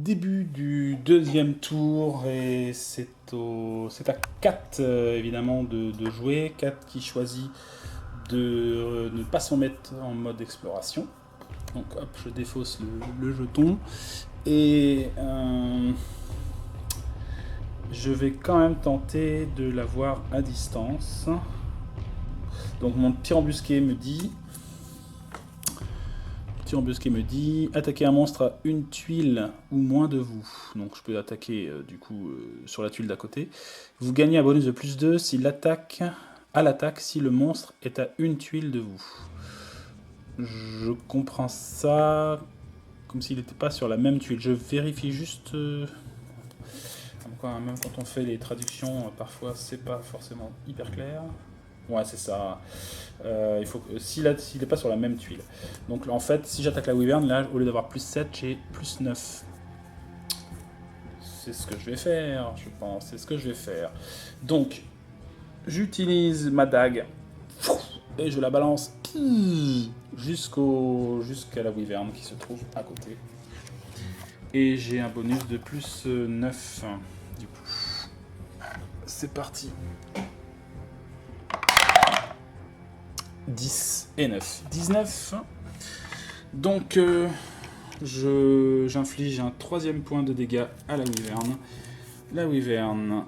début du deuxième tour et c'est à Kat évidemment de jouer. Kat qui choisit de ne pas s'en mettre en mode exploration. Donc hop, je défausse le jeton et je vais quand même tenter de l'avoir à distance. Donc mon tir embusqué me dit attaquer un monstre à une tuile ou moins de vous. Donc je peux attaquer sur la tuile d'à côté. Vous gagnez un bonus de plus 2 si l'attaque si le monstre est à une tuile de vous. Je comprends ça comme s'il n'était pas sur la même tuile. Je vérifie juste. Même quand on fait les traductions, parfois c'est pas forcément hyper clair. Ouais, c'est ça. Il faut que s'il n'est pas sur la même tuile. Donc en fait, si j'attaque la Wyvern, là, au lieu d'avoir plus 7, j'ai plus 9. C'est ce que je vais faire, je pense. C'est ce que je vais faire. Donc, j'utilise ma dague et je la balance jusqu'à la Wyvern qui se trouve à côté. Et j'ai un bonus de plus 9. Du coup, c'est parti. 10 et 9. 19. Donc, j'inflige un troisième point de dégâts à la Wyvern. La Wyvern,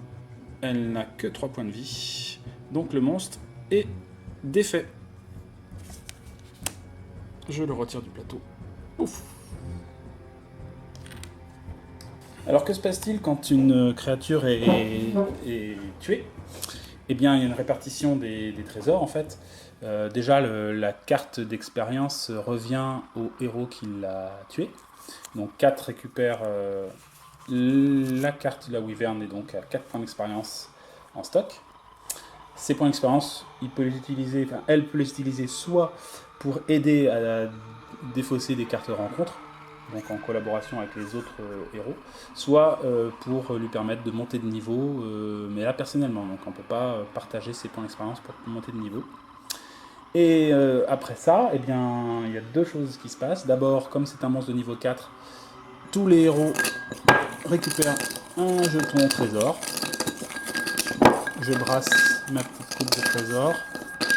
elle n'a que 3 points de vie. Donc, le monstre est défait. Je le retire du plateau. Ouf. Alors, que se passe-t-il quand une créature est tuée ? Eh bien, il y a une répartition des trésors, en fait. Déjà, la carte d'expérience revient au héros qui l'a tué. Donc 4 récupère la carte de la Wyvern et donc à 4 points d'expérience en stock. Ces points d'expérience, elle peut les utiliser soit pour aider à défausser des cartes de rencontre, donc en collaboration avec les autres héros, soit pour lui permettre de monter de niveau, mais là personnellement, donc on ne peut pas partager ses points d'expérience pour monter de niveau. Et après ça, eh bien, il y a deux choses qui se passent. D'abord, comme c'est un monstre de niveau 4, tous les héros récupèrent un jeton trésor. Je brasse ma petite coupe de trésor.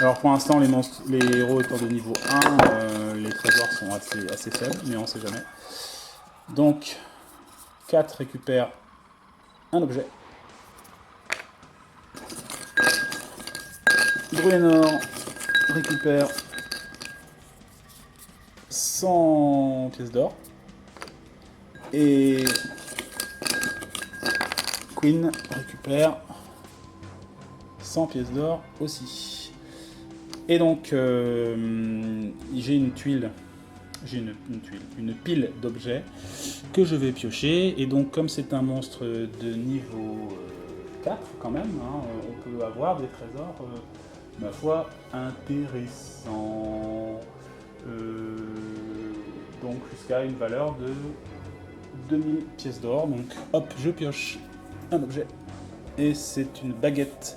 Alors pour l'instant, les héros étant de niveau 1, les trésors sont assez faibles, mais on ne sait jamais. Donc, 4 récupèrent un objet. Bruenor récupère 100 pièces d'or. Et Queen récupère 100 pièces d'or aussi. Et donc, j'ai une pile d'objets que je vais piocher. Et donc, comme c'est un monstre de niveau 4 quand même, hein, on peut avoir des trésors, ma foi, intéressants. Donc, jusqu'à une valeur de 2000 pièces d'or. Donc, hop, je pioche un objet. Et c'est une baguette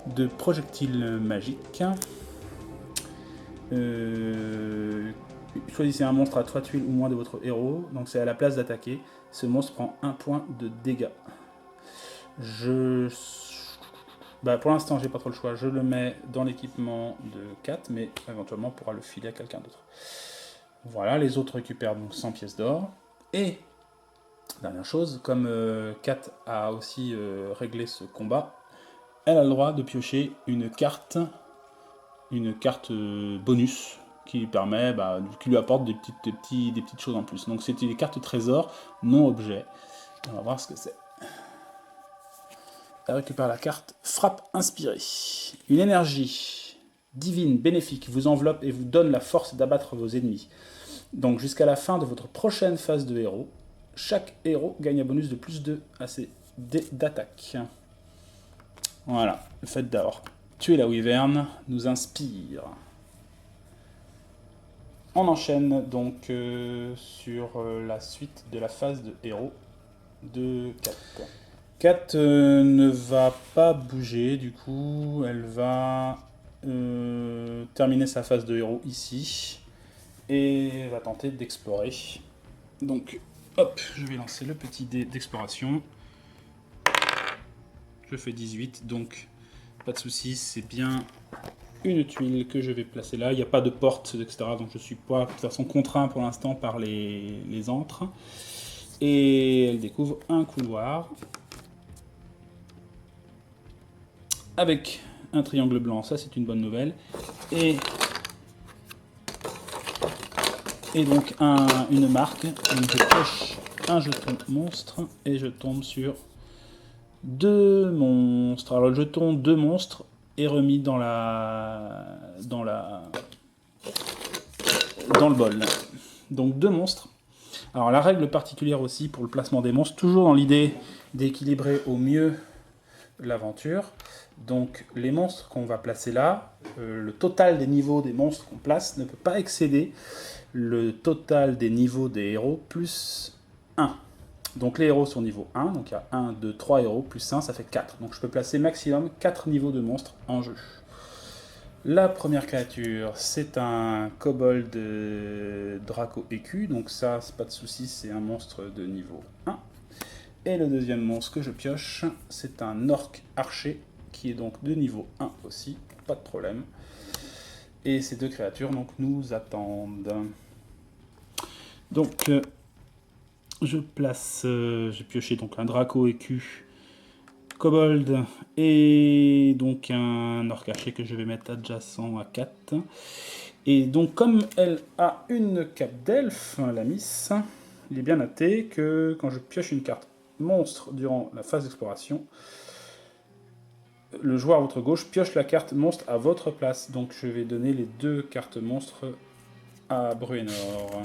de projectiles magiques. Choisissez un monstre à 3 tuiles ou moins de votre héros. Donc c'est à la place d'attaquer. Ce monstre prend 1 point de dégâts. Pour l'instant, j'ai pas trop le choix. Je le mets dans l'équipement de 4, mais éventuellement on pourra le filer à quelqu'un d'autre. Voilà, les autres récupèrent donc 100 pièces d'or. Et, dernière chose, comme Kat a aussi réglé ce combat, elle a le droit de piocher une carte bonus qui lui permet, qui lui apporte des petites choses en plus. Donc c'est des cartes trésor, non objet. On va voir ce que c'est. Elle récupère la carte Frappe inspirée. Une énergie divine bénéfique vous enveloppe et vous donne la force d'abattre vos ennemis. Donc jusqu'à la fin de votre prochaine phase de héros, chaque héros gagne un bonus de plus 2 à ses dés d'attaque. Voilà, le fait d'avoir tué la Wyvern nous inspire. On enchaîne donc sur la suite de la phase de héros de Kat. Kat ne va pas bouger, du coup, elle va terminer sa phase de héros ici et va tenter d'explorer. Donc, Hop, je vais lancer le petit dé d'exploration. Je fais 18, donc pas de soucis, c'est bien une tuile que je vais placer là. Il n'y a pas de porte, etc. Donc je ne suis pas de toute façon contraint pour l'instant par les antres. Et elle découvre un couloir avec un triangle blanc. Ça, c'est une bonne nouvelle. Et donc une marque. Donc je coche un jeton monstre et je tombe sur 2 monstres. Alors le jeton 2 monstres est remis dans le bol. Donc 2 monstres. Alors la règle particulière aussi pour le placement des monstres, toujours dans l'idée d'équilibrer au mieux l'aventure. Donc les monstres qu'on va placer là, le total des niveaux des monstres qu'on place ne peut pas excéder le total des niveaux des héros plus 1. Donc les héros sont niveau 1, donc il y a 1, 2, 3 héros, plus 1, ça fait 4. Donc je peux placer maximum 4 niveaux de monstres en jeu. La première créature, c'est un kobold Draco écu, donc ça, c'est pas de souci, c'est un monstre de niveau 1. Et le deuxième monstre que je pioche, c'est un orc archer, qui est donc de niveau 1 aussi, pas de problème. Et ces deux créatures donc, nous attendent. Donc, je place, j'ai pioché donc un Draco écu, kobold et donc un orc archer que je vais mettre adjacent à 4. Et donc comme elle a une cape d'elfe, la miss, il est bien noté que quand je pioche une carte monstre durant la phase d'exploration, le joueur à votre gauche pioche la carte monstre à votre place. Donc je vais donner les 2 cartes monstres à Bruenor.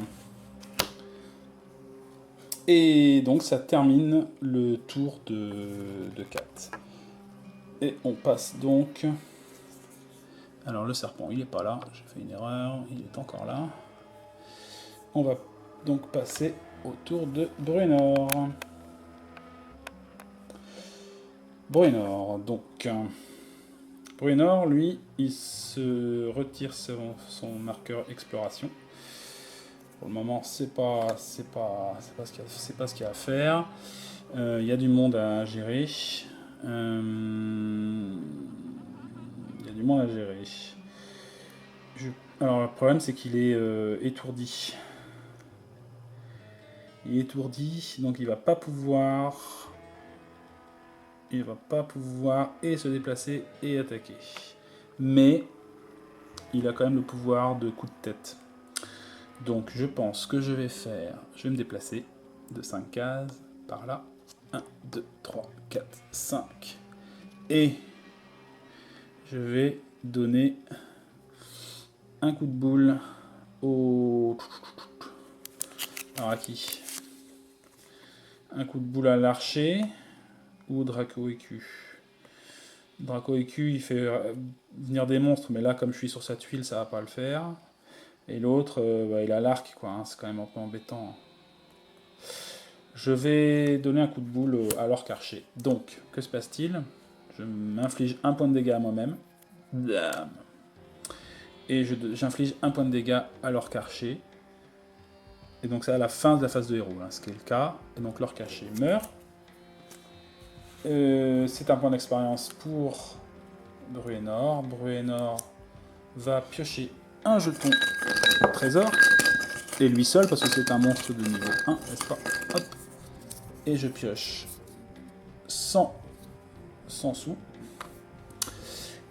Et donc ça termine le tour de 4. Et on passe donc... Alors le serpent il n'est pas là, j'ai fait une erreur, il est encore là. On va donc passer au tour de Bruenor. Bruenor, lui, il se retire son marqueur exploration. Pour le moment, c'est pas ce qu'il y a à faire. Il y a du monde à gérer. Alors le problème, c'est qu'il est étourdi. Il est étourdi, donc il va pas pouvoir et se déplacer et attaquer. Mais il a quand même le pouvoir de coup de tête. Donc je pense que je vais me déplacer de 5 cases par là. 1, 2, 3, 4, 5. Et je vais donner un coup de boule au... Alors à qui? Un coup de boule à l'archer ou au Draco écu. Draco écu, il fait venir des monstres, mais là, comme je suis sur sa tuile, ça va pas le faire. Et l'autre, il a l'arc, quoi. Hein, c'est quand même un peu embêtant. Je vais donner un coup de boule à l'orc archer. Donc, que se passe-t-il? Je m'inflige un point de dégâts à moi-même. Et j'inflige un point de dégâts à l'orc archer. Et donc, c'est à la fin de la phase de héros, hein, ce qui est le cas. Et donc, l'orc archer meurt. C'est un point d'expérience pour Bruenor. Bruenor va piocher un jeton trésor. Et lui seul, parce que c'est un monstre de niveau 1, n'est-ce pas? Hop. Et je pioche 100 sous.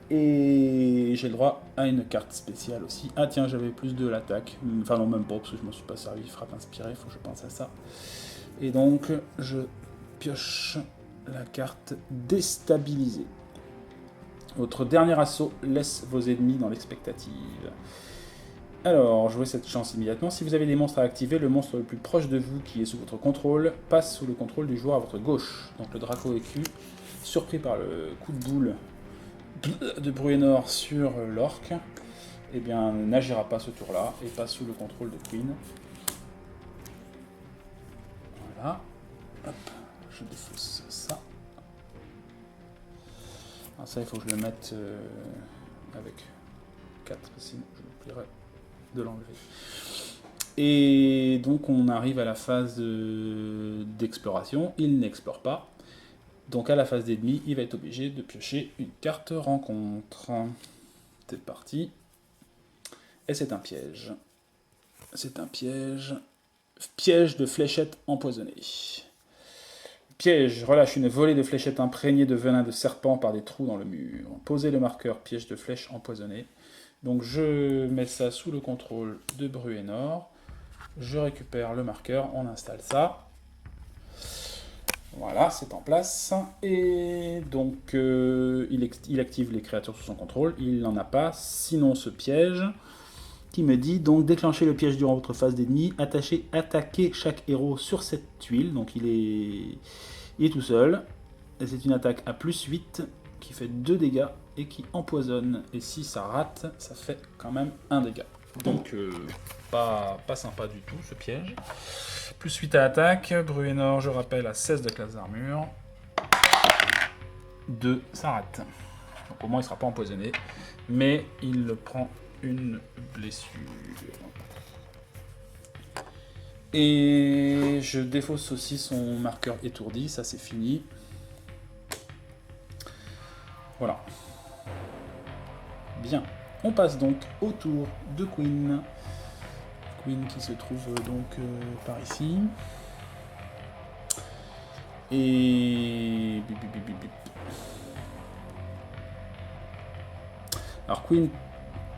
Et j'ai le droit à une carte spéciale aussi. Ah tiens, j'avais plus de l'attaque. Enfin non, même pas, parce que je ne m'en suis pas servi. Frappe inspirée, il faut que je pense à ça. Et donc, je pioche la carte déstabilisée. Votre dernier assaut laisse vos ennemis dans l'expectative. Alors, jouez cette chance immédiatement. Si vous avez des monstres à activer, le monstre le plus proche de vous qui est sous votre contrôle passe sous le contrôle du joueur à votre gauche. Donc le Draco écu, surpris par le coup de boule de Bruenor sur l'orc, eh bien n'agira pas ce tour-là et passe sous le contrôle de Queen. Voilà. Hop, je défausse ça. Alors ça, il faut que je le mette avec 4, sinon je m'oublierai de l'enlever. Et donc on arrive à la phase d'exploration. Il n'explore pas. Donc à la phase d'ennemi, il va être obligé de piocher une carte rencontre. C'est parti. Et c'est un piège. C'est un piège. Piège de fléchettes empoisonnées. Piège, relâche une volée de fléchettes imprégnées de venin de serpent par des trous dans le mur. Posez le marqueur piège de flèches empoisonnées. Donc je mets ça sous le contrôle de Bruenor. Je récupère le marqueur, on installe ça. Voilà, c'est en place. Et donc il active les créatures sous son contrôle. Il n'en a pas, sinon ce piège qui me dit donc déclenchez le piège durant votre phase d'ennemi, attaquez chaque héros sur cette tuile. Donc il est tout seul. Et c'est une attaque à +8 qui fait 2 dégâts et qui empoisonne. Et si ça rate, ça fait quand même 1 dégât. Donc pas sympa du tout ce piège. +8 à attaque, Bruenor, je rappelle, à 16 de classe d'armure. 2, ça rate. Donc au moins il ne sera pas empoisonné. Mais il prend une blessure. Et je défausse aussi son marqueur étourdi, ça c'est fini. Voilà. Bien. On passe donc au tour de Queen. Queen qui se trouve donc par ici. Et... Alors Queen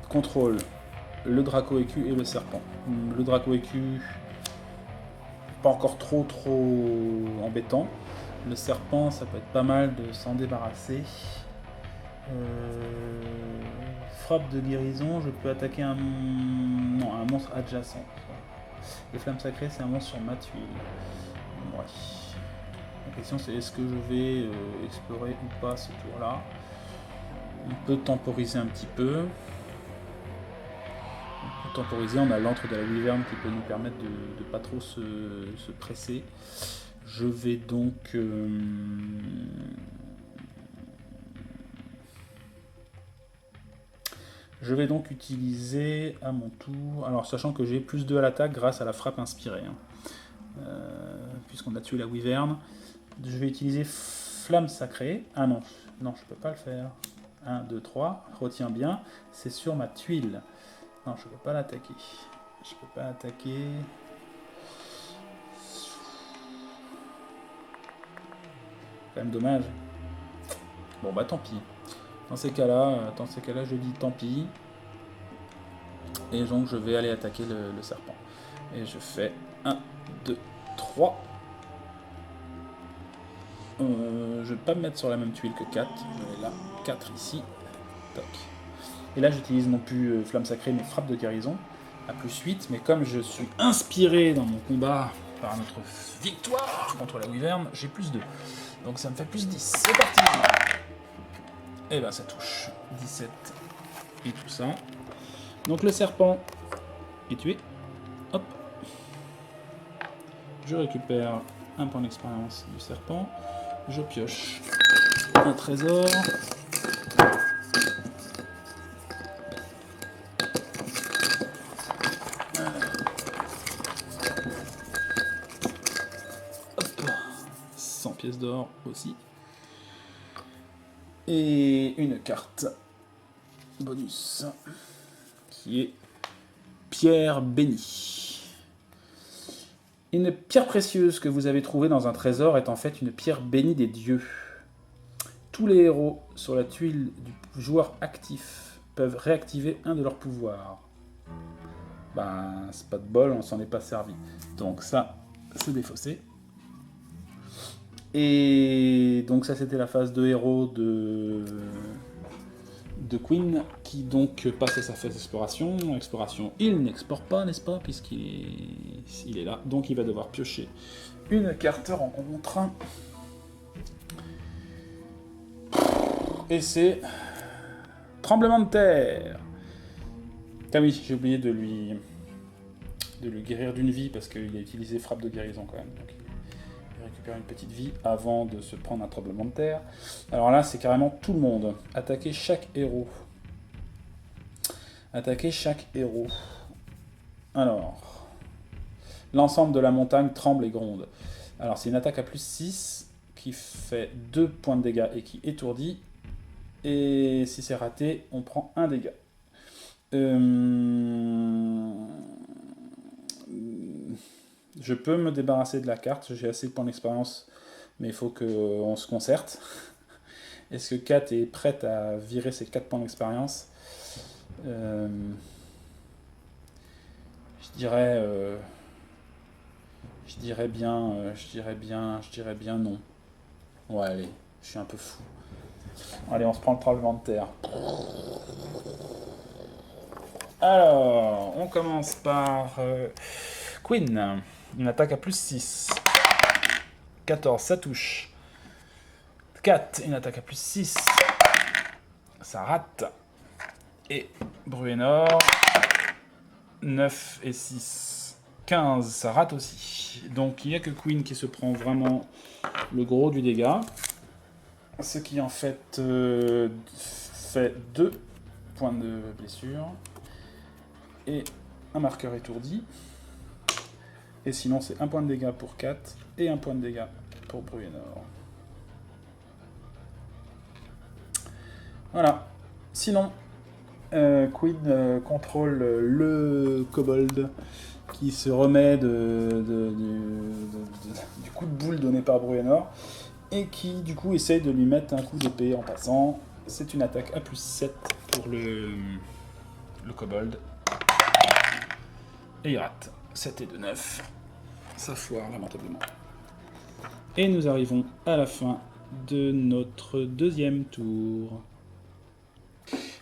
contrôle le Draco écu et le serpent. Le Draco écu, pas encore trop embêtant. Le serpent, ça peut être pas mal de s'en débarrasser. Frappe de guérison, je peux attaquer un monstre adjacent. Les flammes sacrées, c'est un monstre sur ma tuile. Ouais. La question c'est est-ce que je vais explorer ou pas ce tour-là. On peut temporiser un petit peu. On peut temporiser, on a l'antre de la wyvern qui peut nous permettre de pas trop se presser. Je vais donc... Je vais donc utiliser à mon tour, alors sachant que j'ai +2 à l'attaque grâce à la frappe inspirée, puisqu'on a tué la wyvern, je vais utiliser flamme sacrée. Ah non, je peux pas le faire. 1, 2, 3, retiens bien, c'est sur ma tuile. Non, je peux pas l'attaquer. Je peux pas attaquer. Quand même dommage. Bon bah tant pis. Dans ces cas-là, je dis tant pis. Et donc je vais aller attaquer le serpent. Et je fais 1, 2, 3. Je vais pas me mettre sur la même tuile que 4. Je vais là, 4 ici. Toc. Et là j'utilise non plus flamme sacrée mais frappe de guérison à +8. Mais comme je suis inspiré dans mon combat par notre victoire contre la wyvern, j'ai +2. Donc ça me fait +10. C'est parti. Et ben ça touche. 17 et tout ça. Donc le serpent est tué. Hop. Je récupère un point d'expérience du serpent. Je pioche un trésor. Hop. 100 pièces d'or aussi. Et une carte bonus qui est pierre bénie. Une pierre précieuse que vous avez trouvée dans un trésor est en fait une pierre bénie des dieux. Tous les héros sur la tuile du joueur actif peuvent réactiver un de leurs pouvoirs. Ben, c'est pas de bol, on s'en est pas servi. Donc ça, c'est défaussé. Et donc ça c'était la phase de héros de Queen qui donc passe à sa phase d'exploration. Exploration, il n'explore pas, n'est-ce pas, puisqu'il est là. Donc il va devoir piocher une carte rencontre. Et c'est tremblement de terre. Ah oui, j'ai oublié de lui guérir d'une vie parce qu'il a utilisé frappe de guérison quand même. Donc, récupérer une petite vie avant de se prendre un tremblement de terre. Alors là, c'est carrément tout le monde. Attaquer chaque héros. Attaquer chaque héros. Alors, L'ensemble de la montagne tremble et gronde. Alors c'est une attaque à plus 6 qui fait 2 points de dégâts et qui étourdit. Et si c'est raté, on prend 1 dégât. Je peux me débarrasser de la carte, j'ai assez de points d'expérience, mais il faut qu'on se concerte. Est-ce que Kat est prête à virer ses 4 points d'expérience? Je dirais bien non. Ouais, allez, je suis un peu fou. Allez, on se prend le tremblement de terre. Alors, on commence par Queen. Une attaque à plus 6. 14, ça touche. 4, une attaque à plus 6. Ça rate. Et Bruenor, 9 et 6. 15, ça rate aussi. Donc il n'y a que Queen qui se prend vraiment le gros du dégât. Ce qui en fait fait 2 points de blessure. Et un marqueur étourdi. Et sinon c'est 1 point de dégâts pour 4 et 1 point de dégâts pour Bruenor. Voilà. Sinon, Queen contrôle le kobold qui se remet du coup de boule donné par Bruenor et qui du coup essaye de lui mettre un coup d'épée en passant. C'est une attaque à plus 7 pour le kobold. Et il rate. 7 et 2, 9. Ça foire lamentablement. Et nous arrivons à la fin de notre deuxième tour.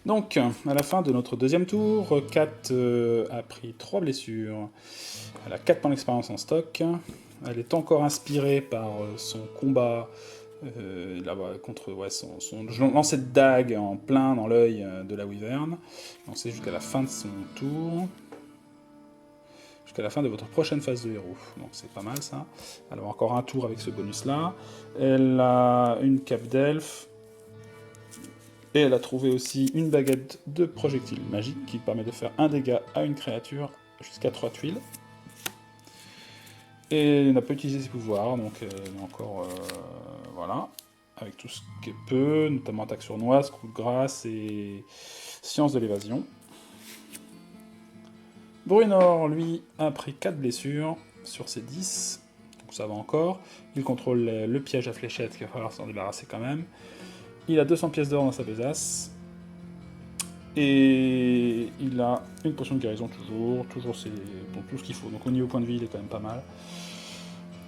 Donc, à la fin de notre deuxième tour, Kat a pris 3 blessures. Elle a 4 points d'expérience en stock. Elle est encore inspirée par son combat contre son lancer de dague en plein dans l'œil de la Wyvern. Donc c'est jusqu'à la fin de son tour. Jusqu'à la fin de votre prochaine phase de héros. Donc c'est pas mal ça. Elle a encore un tour avec ce bonus-là. Elle a une cape d'elfe. Et elle a trouvé aussi une baguette de projectile magique qui permet de faire un dégât à une créature jusqu'à 3 tuiles. Et elle n'a pas utilisé ses pouvoirs, donc elle est encore voilà, avec tout ce qu'elle peut, notamment attaque sournoise, coup de grâce et science de l'évasion. Bruenor, lui, a pris 4 blessures sur ses 10, donc ça va encore. Il contrôle le piège à fléchette, qu'il va falloir s'en débarrasser quand même. Il a 200 pièces d'or dans sa besace. Et il a une potion de guérison toujours c'est bon, tout ce qu'il faut. Donc au niveau point de vie, il est quand même pas mal.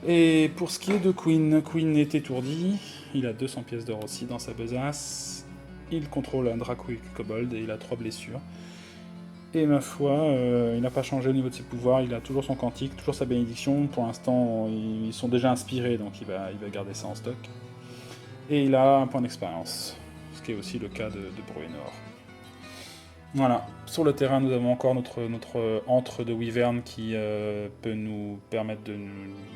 Et pour ce qui est de Queen, Queen est étourdi. Il a 200 pièces d'or aussi dans sa besace. Il contrôle un Dracoïc Kobold et il a 3 blessures. Et ma foi, il n'a pas changé au niveau de ses pouvoirs. Il a toujours son cantique, toujours sa bénédiction. Pour l'instant, ils sont déjà inspirés, donc il va garder ça en stock. Et il a un point d'expérience, ce qui est aussi le cas de Bruenor. Voilà, sur le terrain nous avons encore notre antre de Wyvern qui peut nous permettre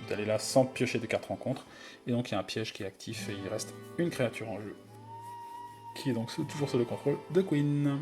d'aller là sans piocher de cartes rencontre. Et donc il y a un piège qui est actif et il reste une créature en jeu, qui est donc toujours sous le contrôle de Queen.